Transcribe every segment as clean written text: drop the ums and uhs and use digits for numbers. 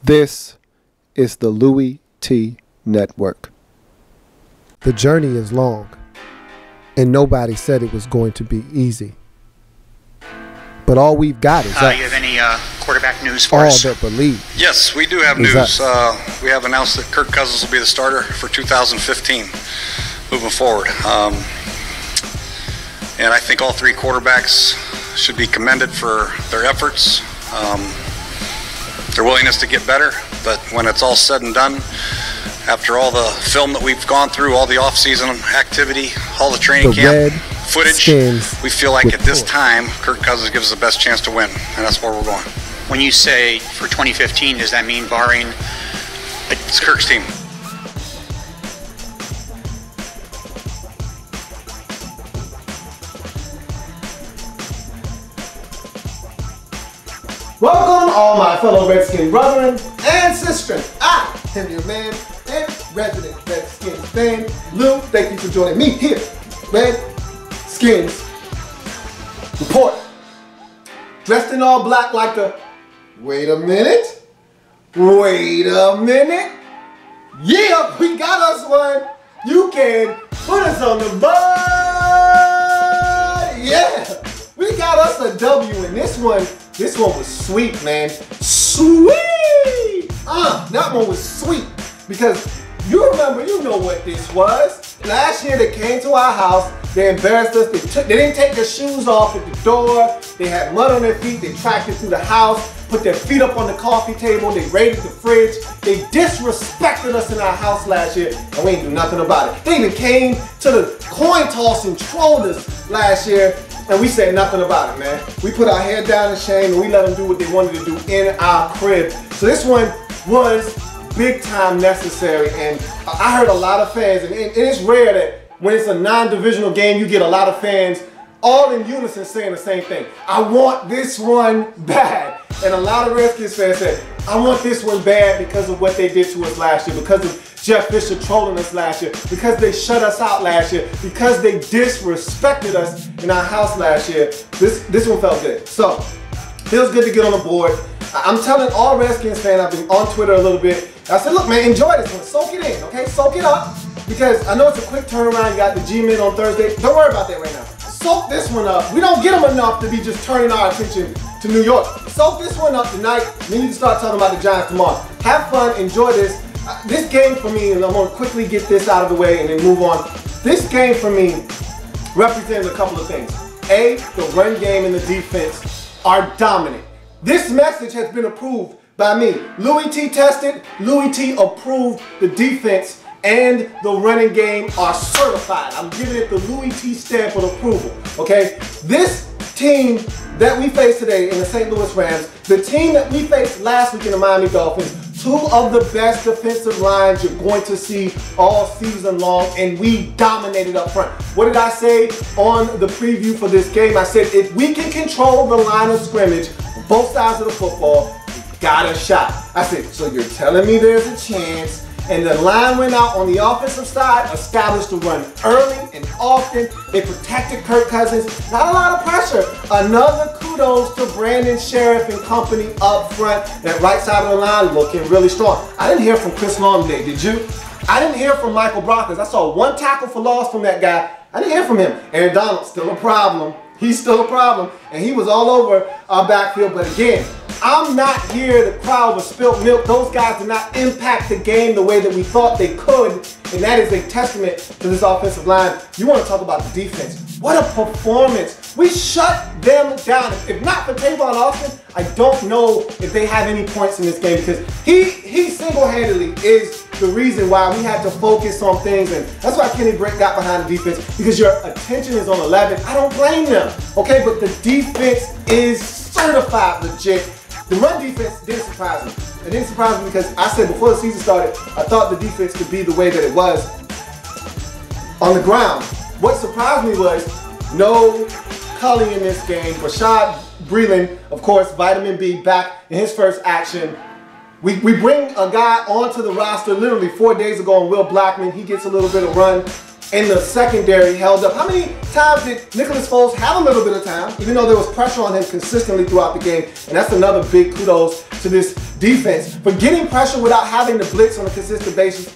This is the Louie Tee Network. The journey is long, and nobody said it was going to be easy. But all we've got is us. You have any quarterback news for us? All that believe. Yes, we do have news. We have announced that Kirk Cousins will be the starter for 2015 moving forward. And I think all three quarterbacks should be commended for their efforts, their willingness to get better. But when it's all said and done, after all the film that we've gone through, all the off-season activity, all the training camp footage, we feel like at this time, Kirk Cousins gives us the best chance to win, and that's where we're going. When you say for 2015, does that mean barring? It's Kirk's team. Welcome, all my fellow Redskins brethren and sisters. I am your man and resident Redskins fan, Lou. Thank you for joining me here, Redskins Report. Dressed in all black like the... Wait a minute. Yeah, we got us one. You can put us on the board. Yeah, we got us a W in this one. This one was sweet, man. Sweet! That one was sweet. Because you remember, you know what this was. Last year they came to our house, they embarrassed us, they didn't take their shoes off at the door, they had mud on their feet, they tracked it through the house, put their feet up on the coffee table, they raided the fridge, they disrespected us in our house last year, and we didn't do nothing about it. They even came to the coin toss and trolled us last year, and we said nothing about it, man. We put our head down in shame and we let them do what they wanted to do in our crib. So this one was big time necessary, and I heard a lot of fans, and it's rare that when it's a non-divisional game, you get a lot of fans all in unison saying the same thing. I want this one bad. And a lot of Redskins fans said, I want this one bad because of what they did to us last year, because of Jeff Fisher trolling us last year, because they shut us out last year, because they disrespected us in our house last year. This one felt good. So, feels good to get on the board. I'm telling all Redskins fans, I've been on Twitter a little bit. I said, look, man, enjoy this one. Soak it in, okay? Soak it up. Because I know it's a quick turnaround. You got the G-Men on Thursday. Don't worry about that right now. Soak this one up. We don't get them enough to be just turning our attention to New York. Soak this one up tonight. Then you can start talking about the Giants tomorrow. Have fun. Enjoy this. This game for me, and I'm going to quickly get this out of the way and then move on. This game for me represents a couple of things. A, the run game and the defense are dominant. This message has been approved by me. Louie Tee tested, Louie Tee approved. The defense and the running game are certified. I'm giving it the Louie Tee stamp of approval, okay? This team that we face today in the St. Louis Rams, the team that we faced last week in the Miami Dolphins, two of the best defensive lines you're going to see all season long, and we dominated up front. What did I say on the preview for this game? I said, if we can control the line of scrimmage, both sides of the football, we got a shot. I said, so you're telling me there's a chance? And the line went out on the offensive side, established the run early and often. They protected Kirk Cousins. Not a lot of pressure. Another kudos to Brandon Sheriff and company up front. That right side of the line looking really strong. I didn't hear from Chris Long today, did you? I didn't hear from Michael Brockers. I saw one tackle for loss from that guy. I didn't hear from him. Aaron Donald, still a problem. He's still a problem. And he was all over our backfield. But again, I'm not here to cry over spilt milk. Those guys did not impact the game the way that we thought they could, and that is a testament to this offensive line. You want to talk about the defense. What a performance. We shut them down. If not for Tavon Austin, I don't know if they have any points in this game, because he single-handedly is the reason why we had to focus on things, and that's why Kenny Britt got behind the defense, because your attention is on 11. I don't blame them, okay? But the defense is certified legit. The run defense didn't surprise me. It didn't surprise me because I said before the season started, I thought the defense could be the way that it was on the ground. What surprised me was no Cully in this game. Rashad Breeland, of course, vitamin B back in his first action. We bring a guy onto the roster literally 4 days ago on Will Blackman. He gets a little bit of run. and the secondary held up. How many times did Nicholas Foles have a little bit of time, even though there was pressure on him consistently throughout the game? And that's another big kudos to this defense for getting pressure without having to blitz on a consistent basis.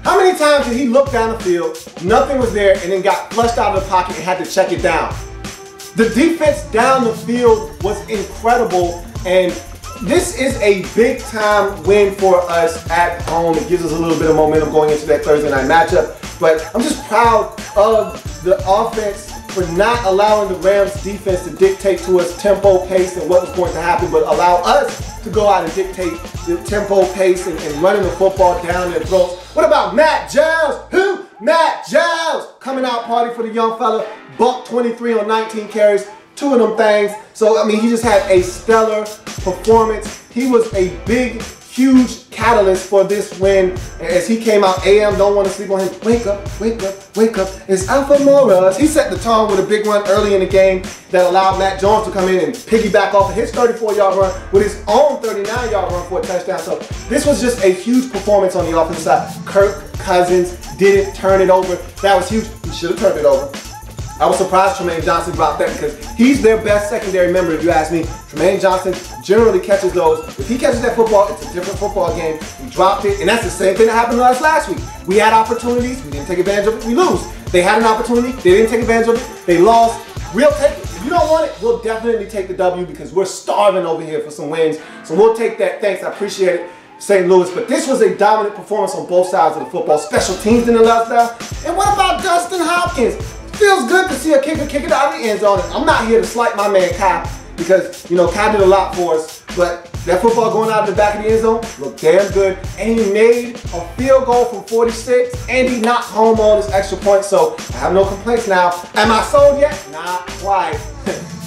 How many times did he look down the field, nothing was there, and then got flushed out of the pocket and had to check it down? The defense down the field was incredible, and this is a big time win for us at home. It gives us a little bit of momentum going into that Thursday night matchup. But I'm just proud of the offense for not allowing the Rams defense to dictate to us tempo, pace, and what was going to happen, but allow us to go out and dictate the tempo, pace, and running the football down their throats. What about Matt Giles? Who? Matt Giles! Coming out party for the young fella. Buck 23 on 19 carries. 2 of them things. So, I mean, he just had a stellar performance. He was a big, huge catalyst for this win. As he came out, AM, don't want to sleep on him. Wake up, wake up, wake up. It's Alpha Moras. He set the tone with a big run early in the game that allowed Matt Jones to come in and piggyback off of his 34-yard run with his own 39-yard run for a touchdown. So this was just a huge performance on the offensive side. Kirk Cousins didn't turn it over. That was huge. He should have turned it over. I was surprised Tremaine Johnson dropped that because he's their best secondary member, if you ask me. Tremaine Johnson generally catches those. If he catches that football, it's a different football game. We dropped it, and that's the same thing that happened to us last week. We had opportunities, we didn't take advantage of it, we lose. They had an opportunity, they didn't take advantage of it, they lost. We'll take it. If you don't want it, we'll definitely take the W because we're starving over here for some wins. So we'll take that. Thanks, I appreciate it, St. Louis. But this was a dominant performance on both sides of the football. Special teams didn't let us down. And what about Dustin Hopkins? Feels good to see a kicker kick it out of the end zone. I'm not here to slight my man Kai because, you know, Kai did a lot for us, but that football going out of the back of the end zone looked damn good. And he made a field goal from 46, and he knocked home all his extra points, so I have no complaints now. Am I sold yet? Not quite.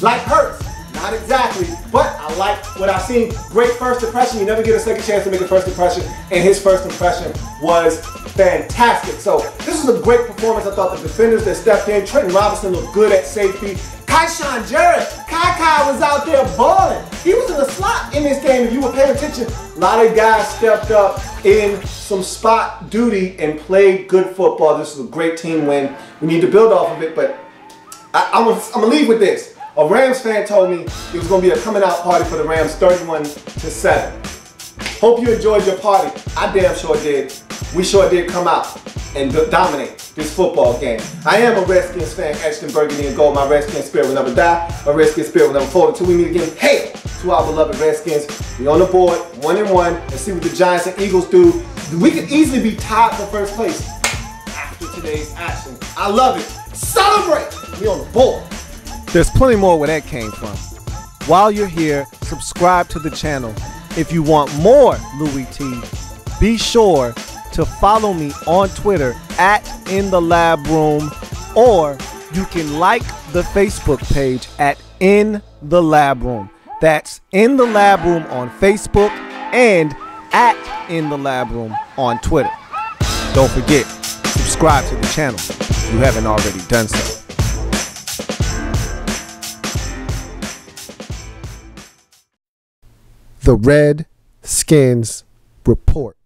Like Hurts, not exactly, but I like what I've seen. Great first impression. You never get a second chance to make a first impression, and his first impression was fantastic. So this was a great performance. I thought the defenders that stepped in, Trenton Robinson looked good at safety. Kyshawn Jarrett, Kai was out there balling. He was in the slot in this game. If you were paying attention, a lot of guys stepped up in some spot duty and played good football. This was a great team win. We need to build off of it, but I'm gonna leave with this. A Rams fan told me it was gonna be a coming out party for the Rams, 31-7. Hope you enjoyed your party. I damn sure did. We sure did come out and dominate this football game. I am a Redskins fan, etched in burgundy and gold. My Redskins spirit will never die. My Redskins spirit will never fall until we meet again. Hail to our beloved Redskins. We on the board, 1-1. Let's see what the Giants and Eagles do. We could easily be tied for first place after today's action. I love it. Celebrate. We on the board. There's plenty more where that came from. While you're here, subscribe to the channel. If you want more Louie Tee, be sure to follow me on Twitter at In the Lab Room, or you can like the Facebook page at In the Lab Room. That's In the Lab Room on Facebook and at In the Lab Room on Twitter. Don't forget, subscribe to the channel if you haven't already done so. The Redskins Report.